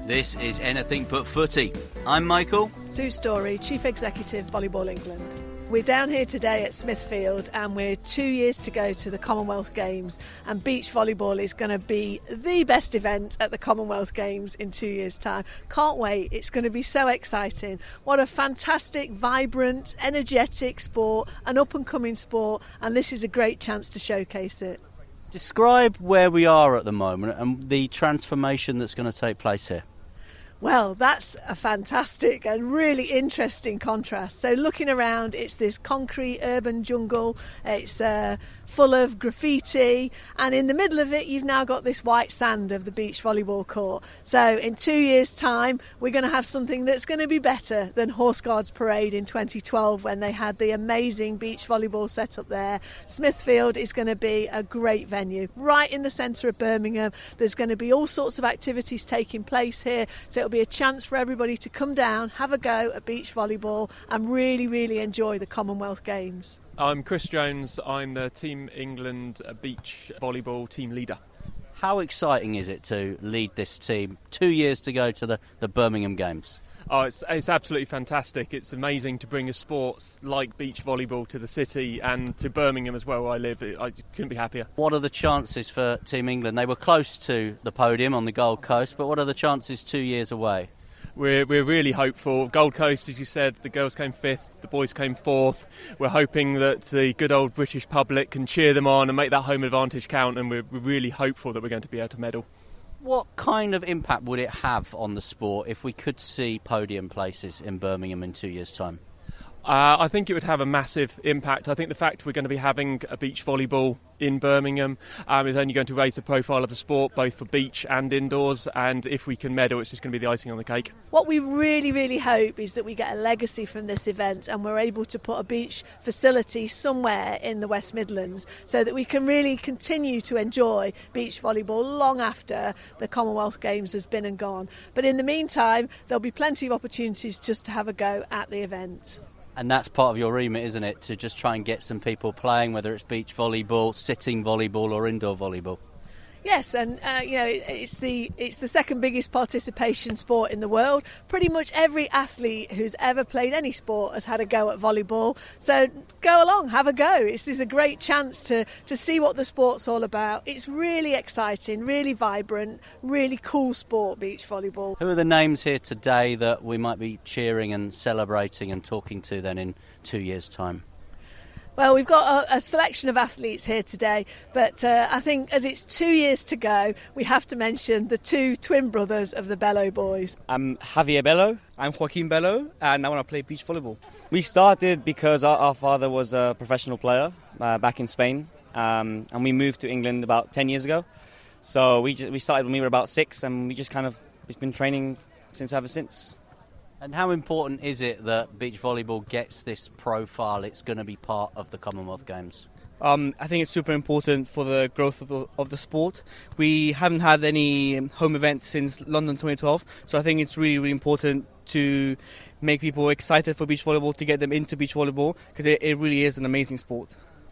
This is Anything But Footy. I'm Michael. Sue Storey, Chief Executive, Volleyball England. We're down here today at Smithfield and we're 2 years to go to the Commonwealth Games, and beach volleyball is going to be the best event at the Commonwealth Games in 2 years' time. Can't wait, it's going to be so exciting. What a fantastic, vibrant, energetic sport, an up-and-coming sport, and this is a great chance to showcase it. Describe where we are at the moment and the transformation that's going to take place here. Well, that's a fantastic and really interesting contrast. So looking around, it's this concrete urban jungle. It's full of graffiti, and in the middle of it you've now got this white sand of the beach volleyball court. So in 2 years' time we're going to have something that's going to be better than Horseguards Parade in 2012 when they had the amazing beach volleyball set up there. Smithfield is going to be a great venue right in the centre of Birmingham. There's going to be all sorts of activities taking place here, so it'll be a chance for everybody to come down, have a go at beach volleyball and really enjoy the Commonwealth Games. I'm Chris Jones. I'm the Team England beach volleyball team leader. How exciting is it to lead this team 2 years to go to the Birmingham Games? Oh, it's absolutely fantastic. It's amazing to bring a sport like beach volleyball to the city and to Birmingham as well, where I live. I couldn't be happier. What are the chances for Team England? They were close to the podium on the Gold Coast, but what are the chances 2 years away? We're really hopeful. Gold Coast, as you said, the girls came fifth, the boys came fourth. We're hoping that the good old British public can cheer them on and make that home advantage count, and we're really hopeful that we're going to be able to medal. What kind of impact would it have on the sport if we could see podium places in Birmingham in 2 years' time? I think it would have a massive impact. I think the fact we're going to be having a beach volleyball in Birmingham is only going to raise the profile of the sport, both for beach and indoors, and if we can medal, it's just going to be the icing on the cake. What we really hope is that we get a legacy from this event and we're able to put a beach facility somewhere in the West Midlands so that we can really continue to enjoy beach volleyball long after the Commonwealth Games has been and gone. But in the meantime, there'll be plenty of opportunities just to have a go at the event. And that's part of your remit, isn't it? To just try and get some people playing, whether it's beach volleyball, sitting volleyball or indoor volleyball. Yes, and it's the second biggest participation sport in the world. Pretty much every athlete who's ever played any sport has had a go at volleyball. So go along, have a go. This is a great chance to see what the sport's all about. It's really exciting, really vibrant, really cool sport, beach volleyball. Who are the names here today that we might be cheering and celebrating and talking to then in 2 years' time? Well, we've got a selection of athletes here today, but I think as it's 2 years to go, we have to mention the two twin brothers of the Bello boys. I'm Javier Bello, I'm Joaquin Bello, and I want to play beach volleyball. We started because our father was a professional player back in Spain, and we moved to England about 10 years ago. So we started when we were about 6, and we just we've been training ever since. And how important is it that beach volleyball gets this profile? It's going to be part of the Commonwealth Games. I think it's super important for the growth of the sport. We haven't had any home events since London 2012, so I think it's really important to make people excited for beach volleyball, to get them into beach volleyball, because it really is an amazing sport.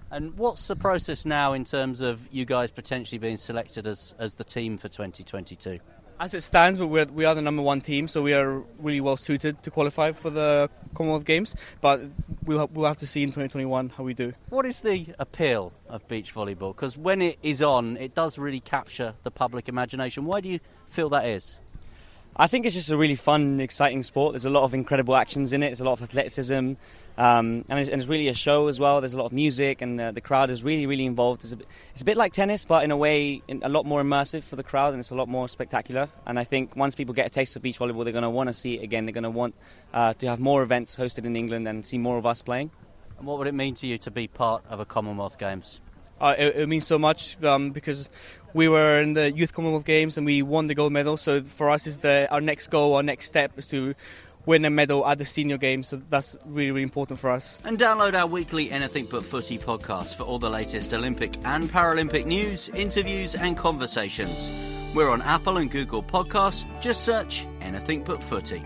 And what's the process now in terms of you guys potentially being selected as the team for 2022? As it stands, we are the number one team, so we are really well suited to qualify for the Commonwealth Games, but we'll have to see in 2021 how we do. What is the appeal of beach volleyball? Because when it is on, it does really capture the public imagination. Why do you feel that is? I think it's just a really fun, exciting sport. There's a lot of incredible actions in it. There's a lot of athleticism, and it's really a show as well. There's a lot of music, and the crowd is really involved. It's a bit like tennis, but in a way a lot more immersive for the crowd, and it's a lot more spectacular. And I think once people get a taste of beach volleyball, they're going to want to see it again. They're going to want to have more events hosted in England and see more of us playing. And what would it mean to you to be part of a Commonwealth Games? It means so much because we were in the Youth Commonwealth Games and we won the gold medal. So for us, our next goal, our next step is to win a medal at the senior games. So that's really important for us. And download our weekly Anything But Footy podcast for all the latest Olympic and Paralympic news, interviews and conversations. We're on Apple and Google Podcasts. Just search Anything But Footy.